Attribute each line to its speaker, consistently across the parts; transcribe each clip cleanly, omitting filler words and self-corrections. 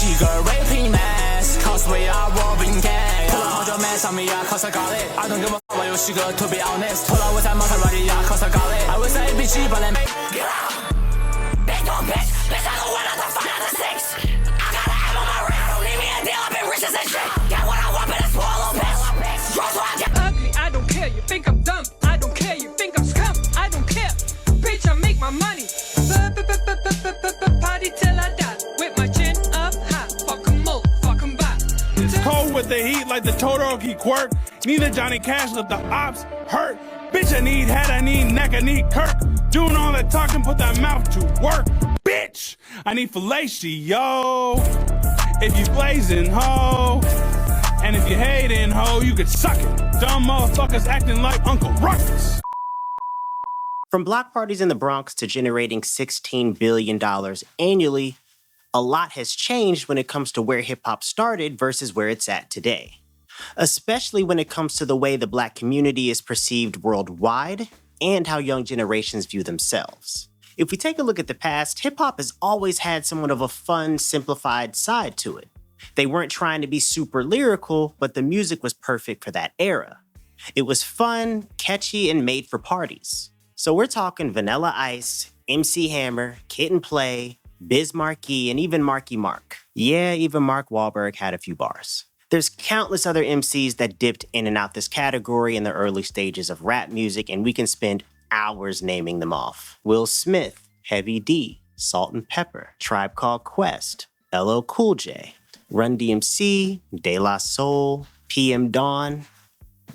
Speaker 1: 几个 raping mess cause we are robbing gang 不管好久没上面呀 cause I got it I don't give a fuck 我游戏哥 to be honest 后来我在马上 ready 呀 cause I got it I was ABG 把脸 Get out Big dog bitch Let's not go one out the five out the six I got an M on my wrist Don't leave me a deal I've been rich as a shit Get what I want but it's swallow bitch Draw so I get
Speaker 2: ugly I don't care you think I'm dumb I don't care you think I'm scum I don't care bitch I make my money party till I die with my chin up high fuck 'em all fuck 'em back
Speaker 3: it's cold with the heat like the Todoroki quirk neither Johnny Cash let the ops hurt bitch I need head I need neck I need Kirk doing all that talking put that mouth to work bitch I need fellatio if you blazing ho and if you hating ho you could suck it dumb motherfuckers acting like Uncle Ruckus.
Speaker 4: From block parties in the Bronx to generating $16 billion annually, a lot has changed when it comes to where hip-hop started versus where it's at today. Especially when it comes to the way the Black community is perceived worldwide and how young generations view themselves. If we take a look at the past, hip-hop has always had somewhat of a fun, simplified side to it. They weren't trying to be super lyrical, but the music was perfect for that era. It was fun, catchy, and made for parties. So we're talking Vanilla Ice, MC Hammer, Kid and Play, Biz Markie, and even Marky Mark. Yeah, even Mark Wahlberg had a few bars. There's countless other MCs that dipped in and out this category in the early stages of rap music, and we can spend hours naming them off. Will Smith, Heavy D, Salt and Pepper, Tribe Called Quest, LL Cool J, Run DMC, De La Soul, PM Dawn,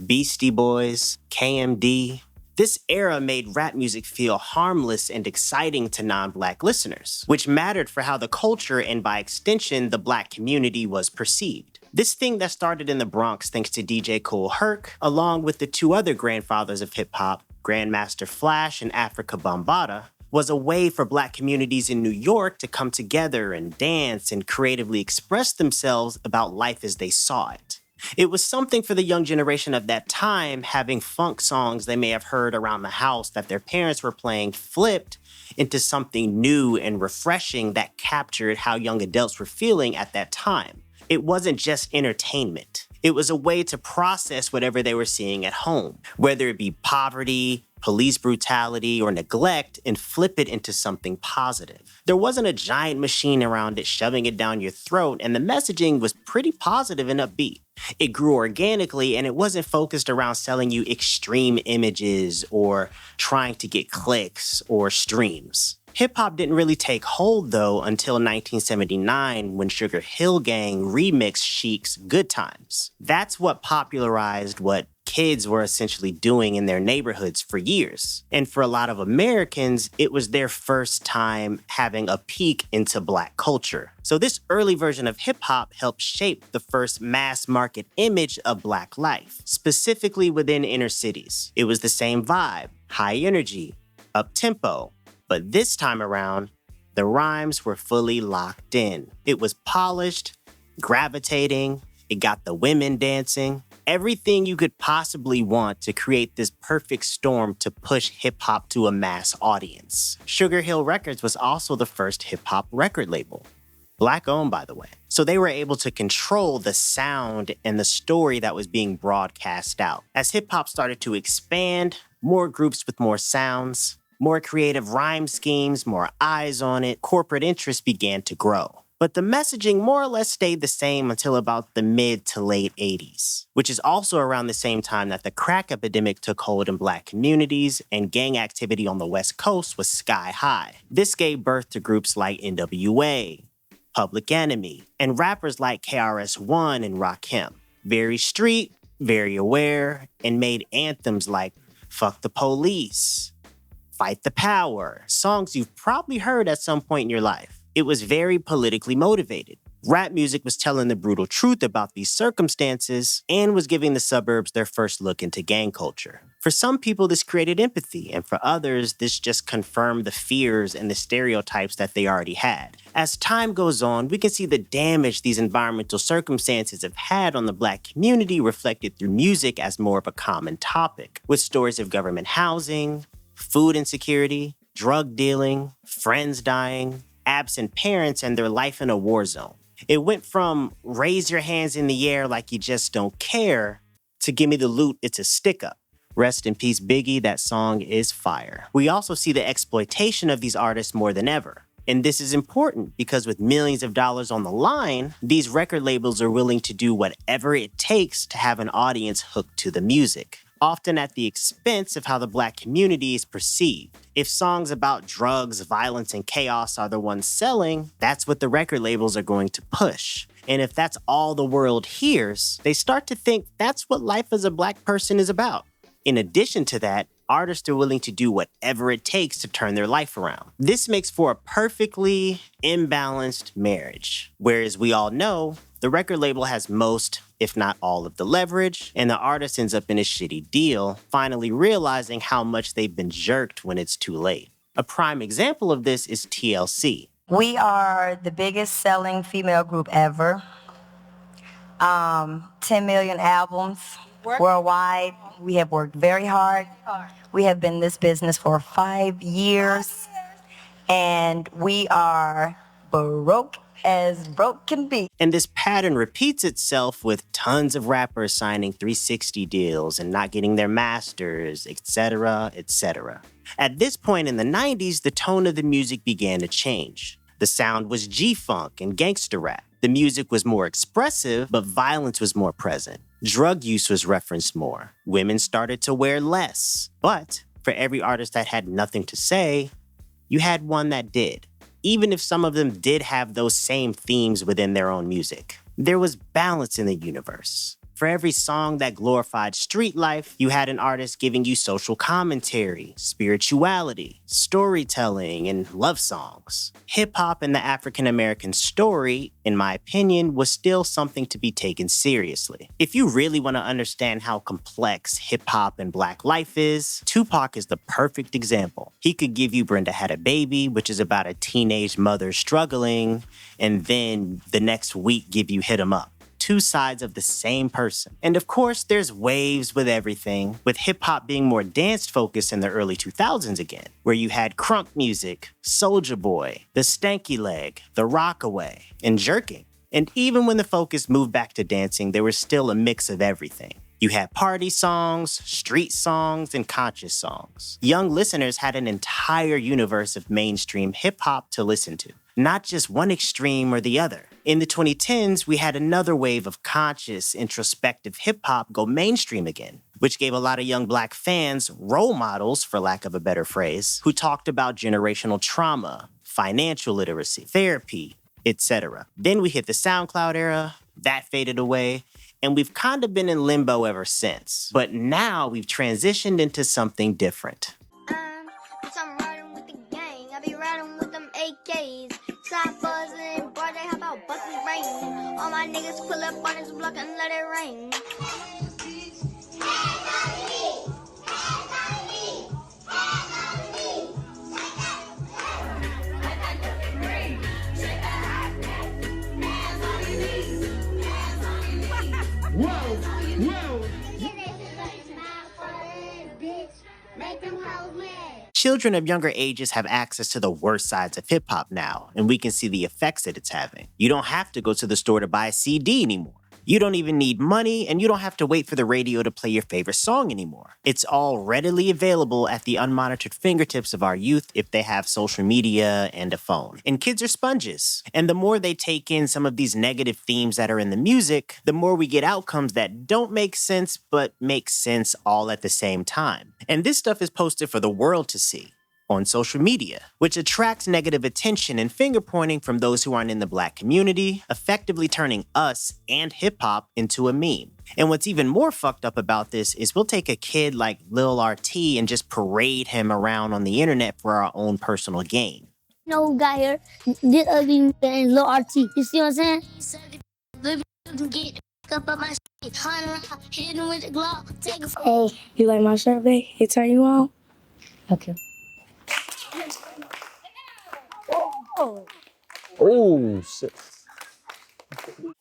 Speaker 4: Beastie Boys, KMD. This era made rap music feel harmless and exciting to non-Black listeners, which mattered for how the culture and by extension, the Black community was perceived. This thing that started in the Bronx thanks to DJ Kool Herc, along with the two other grandfathers of hip-hop, Grandmaster Flash and Africa Bambaataa, was a way for Black communities in New York to come together and dance and creatively express themselves about life as they saw it. It was something for the young generation of that time, having funk songs they may have heard around the house that their parents were playing flipped into something new and refreshing that captured how young adults were feeling at that time. It wasn't just entertainment. It was a way to process whatever they were seeing at home, whether it be poverty, police brutality, or neglect, and flip it into something positive. There wasn't a giant machine around it shoving it down your throat, and the messaging was pretty positive and upbeat. It grew organically, and it wasn't focused around selling you extreme images or trying to get clicks or streams. Hip-hop didn't really take hold, though, until 1979 when Sugar Hill Gang remixed Chic's Good Times. That's what popularized what kids were essentially doing in their neighborhoods for years. And for a lot of Americans, it was their first time having a peek into Black culture. So this early version of hip-hop helped shape the first mass market image of Black life, specifically within inner cities. It was the same vibe, high energy, up-tempo, but this time around, the rhymes were fully locked in. It was polished, gravitating, it got the women dancing, everything you could possibly want to create this perfect storm to push hip-hop to a mass audience. Sugar Hill Records was also the first hip-hop record label. Black-owned, by the way. So they were able to control the sound and the story that was being broadcast out. As hip-hop started to expand, more groups with more sounds, more creative rhyme schemes, more eyes on it, corporate interests began to grow. But the messaging more or less stayed the same until about the mid to late 80s, which is also around the same time that the crack epidemic took hold in Black communities and gang activity on the West Coast was sky high. This gave birth to groups like NWA, Public Enemy, and rappers like KRS-One and Rakim. Very street, very aware, and made anthems like Fuck the Police, Fight the Power, songs you've probably heard at some point in your life. It was very politically motivated. Rap music was telling the brutal truth about these circumstances and was giving the suburbs their first look into gang culture. For some people, this created empathy, and for others, this just confirmed the fears and the stereotypes that they already had. As time goes on, we can see the damage these environmental circumstances have had on the Black community reflected through music as more of a common topic, with stories of government housing, food insecurity, drug dealing, friends dying, absent parents, and their life in a war zone. It went from raise your hands in the air like you just don't care to give me the loot, it's a stick up. Rest in peace, Biggie, that song is fire. We also see the exploitation of these artists more than ever. And this is important because with millions of dollars on the line, these record labels are willing to do whatever it takes to have an audience hooked to the music, often at the expense of how the Black community is perceived. If songs about drugs, violence, and chaos are the ones selling, that's what the record labels are going to push. And if that's all the world hears, they start to think that's what life as a Black person is about. In addition to that, artists are willing to do whatever it takes to turn their life around. This makes for a perfectly imbalanced marriage. Whereas we all know, the record label has most, if not all, of the leverage, and the artist ends up in a shitty deal, finally realizing how much they've been jerked when it's too late. A prime example of this is TLC.
Speaker 5: We are the biggest selling female group ever. 10 million albums worldwide. We have worked very hard. We have been in this business for 5 years. And we are broke as broke can be.
Speaker 4: And this pattern repeats itself with tons of rappers signing 360 deals and not getting their masters, etc., etc. At this point in the 90s, the tone of the music began to change. The sound was G-funk and gangster rap. The music was more expressive, but violence was more present. Drug use was referenced more. Women started to wear less. But for every artist that had nothing to say, you had one that did. Even if some of them did have those same themes within their own music. There was balance in the universe. For every song that glorified street life, you had an artist giving you social commentary, spirituality, storytelling, and love songs. Hip-hop and the African-American story, in my opinion, was still something to be taken seriously. If you really want to understand how complex hip-hop and Black life is, Tupac is the perfect example. He could give you Brenda Had a Baby, which is about a teenage mother struggling, and then the next week give you Hit 'Em Up. Two sides of the same person. And of course, there's waves with everything, with hip-hop being more dance-focused in the early 2000s again, where you had crunk music, Soulja Boy, the Stanky Leg, the Rockaway, and jerking. And even when the focus moved back to dancing, there was still a mix of everything. You had party songs, street songs, and conscious songs. Young listeners had an entire universe of mainstream hip-hop to listen to, not just one extreme or the other. In the 2010s, we had another wave of conscious, introspective hip-hop go mainstream again, which gave a lot of young Black fans role models, for lack of a better phrase, who talked about generational trauma, financial literacy, therapy, etc. Then we hit the SoundCloud era, that faded away, and we've kind of been in limbo ever since. But now we've transitioned into something different.
Speaker 6: I'm riding with the gang. I be riding with them AKs. Side buzzing, boy, they hop out, buses rain. All my niggas pull up on this block and let it rain.
Speaker 4: Children of younger ages have access to the worst sides of hip-hop now, and we can see the effects that it's having. You don't have to go to the store to buy a CD anymore. You don't even need money, and you don't have to wait for the radio to play your favorite song anymore. It's all readily available at the unmonitored fingertips of our youth if they have social media and a phone. And kids are sponges. And the more they take in some of these negative themes that are in the music, the more we get outcomes that don't make sense, but make sense all at the same time. And this stuff is posted for the world to see on social media, which attracts negative attention and finger-pointing from those who aren't in the Black community, effectively turning us and hip-hop into a meme. And what's even more fucked up about this is we'll take a kid like Lil RT and just parade him around on the internet for our own personal gain.
Speaker 7: You know who got here? This ugly nigga and Lil RT. You see what I'm saying? Hey, you like my shirt, babe? It turn you on? Okay.
Speaker 8: Oh, shit.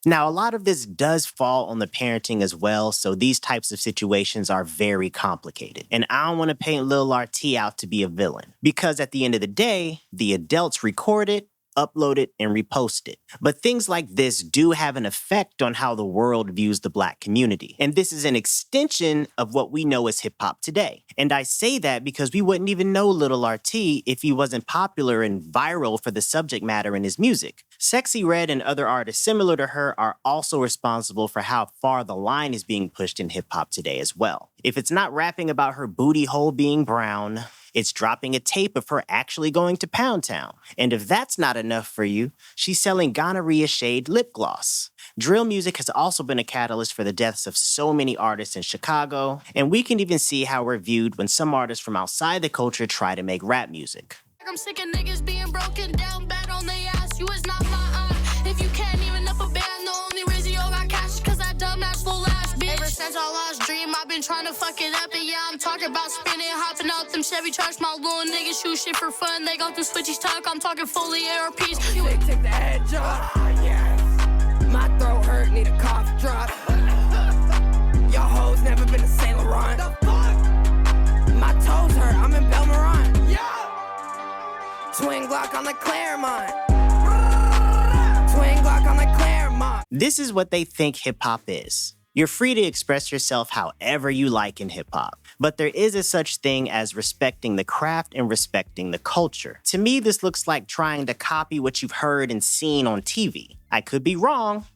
Speaker 4: Now, a lot of this does fall on the parenting as well, so these types of situations are very complicated. And I don't want to paint Lil RT out to be a villain, because at the end of the day, the adults record it, upload it, and repost it. But things like this do have an effect on how the world views the Black community. And this is an extension of what we know as hip-hop today. And I say that because we wouldn't even know Lil RT if he wasn't popular and viral for the subject matter in his music. Sexy Red and other artists similar to her are also responsible for how far the line is being pushed in hip-hop today as well. If it's not rapping about her booty hole being brown, it's dropping a tape of her actually going to Pound Town. And if that's not enough for you, she's selling gonorrhea shade lip gloss. Drill music has also been a catalyst for the deaths of so many artists in Chicago, and we can even see how we're viewed when some artists from outside the culture try to make rap music.
Speaker 8: I'm sick of niggas being broken down bad on their ass. You is not my aunt. If you can't even up a band, the only reason you got cash is cause that dumbass will last, bitch. Ever since I lost dream, I've been trying to fuck it up. And yeah, I'm talking about spinning, hopping out them Chevy trucks. My little niggas shoot shit for fun. They got them switchies tuck. I'm talking fully ARPs.
Speaker 2: Take the edge off. Yes. My throat hurt, need a cough drop. Y'all hoes never been to Saint Laurent. The fuck? My toes hurt, I'm in Belmorant. Twin Glock on the Claremont. Twin Glock on the Claremont.
Speaker 4: This is what they think hip-hop is. You're free to express yourself however you like in hip-hop, but there is a such thing as respecting the craft and respecting the culture. To me, this looks like trying to copy what you've heard and seen on TV. I could be wrong,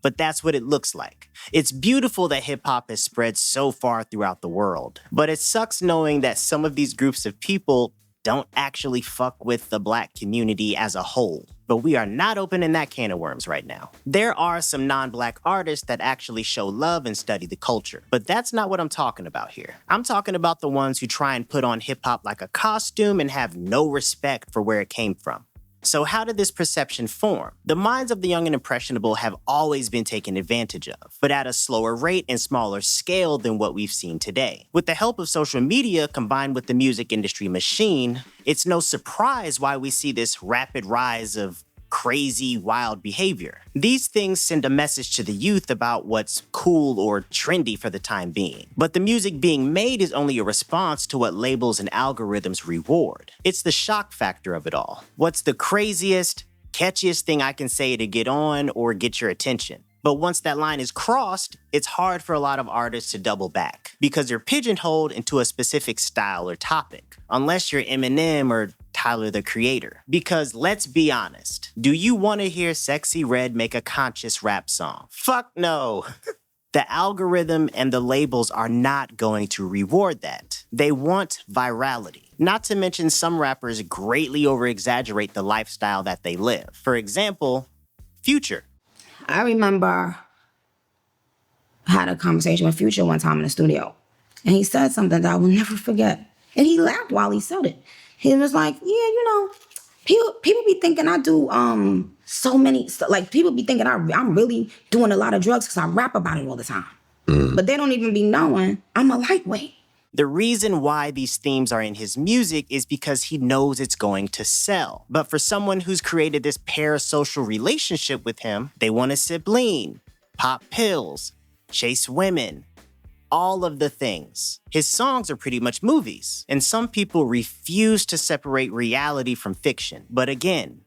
Speaker 4: but that's what it looks like. It's beautiful that hip-hop has spread so far throughout the world, but it sucks knowing that some of these groups of people don't actually fuck with the Black community as a whole. But we are not opening that can of worms right now. There are some non-Black artists that actually show love and study the culture, but that's not what I'm talking about here. I'm talking about the ones who try and put on hip-hop like a costume and have no respect for where it came from. So how did this perception form? The minds of the young and impressionable have always been taken advantage of, but at a slower rate and smaller scale than what we've seen today. With the help of social media combined with the music industry machine, it's no surprise why we see this rapid rise of crazy, wild behavior. These things send a message to the youth about what's cool or trendy for the time being. But the music being made is only a response to what labels and algorithms reward. It's the shock factor of it all. What's the craziest, catchiest thing I can say to get on or get your attention? But once that line is crossed, it's hard for a lot of artists to double back because they're pigeonholed into a specific style or topic, unless you're Eminem or Tyler, the Creator. Because let's be honest, do you want to hear Sexy Red make a conscious rap song? Fuck no. The algorithm and the labels are not going to reward that. They want virality. Not to mention some rappers greatly over-exaggerate the lifestyle that they live. For example, Future.
Speaker 9: I remember I had a conversation with Future one time in the studio, and he said something that I will never forget. And he laughed while he said it. He was like, yeah, you know, people be thinking I do so many, like people be thinking I'm really doing a lot of drugs because I rap about it all the time. But they don't even be knowing I'm a lightweight.
Speaker 4: The reason why these themes are in his music is because he knows it's going to sell. But for someone who's created this parasocial relationship with him, they want to sip lean, pop pills, chase women, all of the things. His songs are pretty much movies, and some people refuse to separate reality from fiction. But again,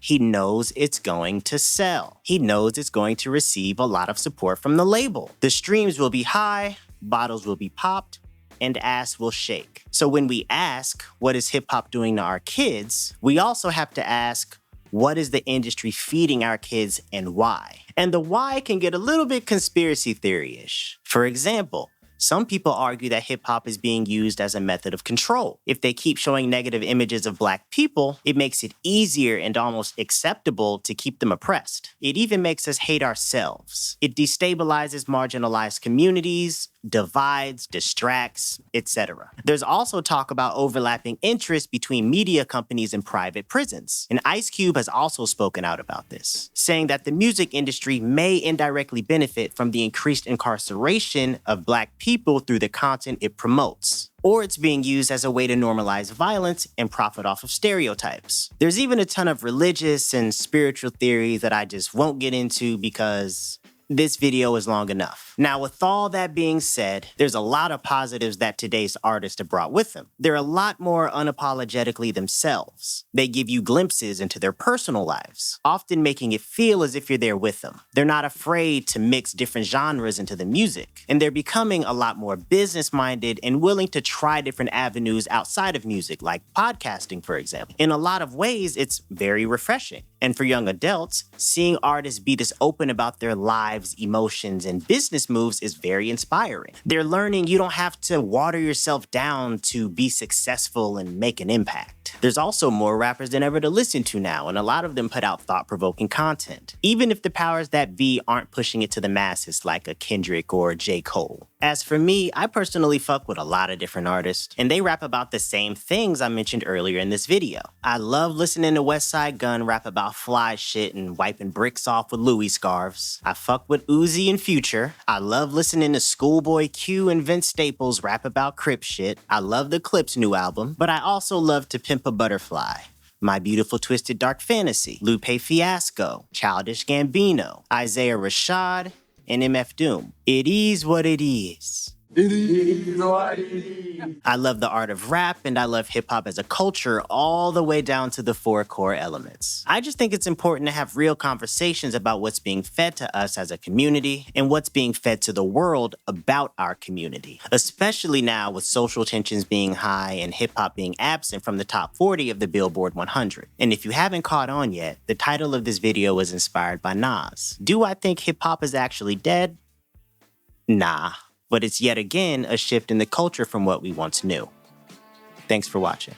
Speaker 4: he knows it's going to sell. He knows it's going to receive a lot of support from the label. The streams will be high, bottles will be popped, and ass will shake. So when we ask, what is hip-hop doing to our kids, we also have to ask, what is the industry feeding our kids and why? And the why can get a little bit conspiracy theory-ish. For example, some people argue that hip-hop is being used as a method of control. If they keep showing negative images of Black people, it makes it easier and almost acceptable to keep them oppressed. It even makes us hate ourselves. It destabilizes marginalized communities, divides, distracts, etc. There's also talk about overlapping interests between media companies and private prisons. And Ice Cube has also spoken out about this, saying that the music industry may indirectly benefit from the increased incarceration of Black people through the content it promotes. Or it's being used as a way to normalize violence and profit off of stereotypes. There's even a ton of religious and spiritual theories that I just won't get into because this video is long enough. Now, with all that being said, there's a lot of positives that today's artists have brought with them. They're a lot more unapologetically themselves. They give you glimpses into their personal lives, often making it feel as if you're there with them. They're not afraid to mix different genres into the music, and they're becoming a lot more business-minded and willing to try different avenues outside of music, like podcasting, for example. In a lot of ways, it's very refreshing. And for young adults, seeing artists be this open about their lives, emotions, and business moves is very inspiring. They're learning you don't have to water yourself down to be successful and make an impact. There's also more rappers than ever to listen to now, and a lot of them put out thought-provoking content, even if the powers that be aren't pushing it to the masses like a Kendrick or a J. Cole. As for me, I personally fuck with a lot of different artists, and they rap about the same things I mentioned earlier in this video. I love listening to Westside Gunn rap about fly shit and wiping bricks off with Louis scarves. I fuck with Uzi and Future. I love listening to Schoolboy Q and Vince Staples rap about Crip shit. I love the Clip's new album, but I also love To Pimp a Butterfly, My Beautiful Twisted Dark Fantasy, Lupe Fiasco, Childish Gambino, Isaiah Rashad, and MF Doom. It is what it is. I love the art of rap, and I love hip-hop as a culture all the way down to the 4 core elements. I just think it's important to have real conversations about what's being fed to us as a community and what's being fed to the world about our community, especially now with social tensions being high and hip-hop being absent from the top 40 of the Billboard 100. And if you haven't caught on yet, the title of this video was inspired by Nas. Do I think hip-hop is actually dead? Nah. But it's yet again a shift in the culture from what we once knew. Thanks for watching.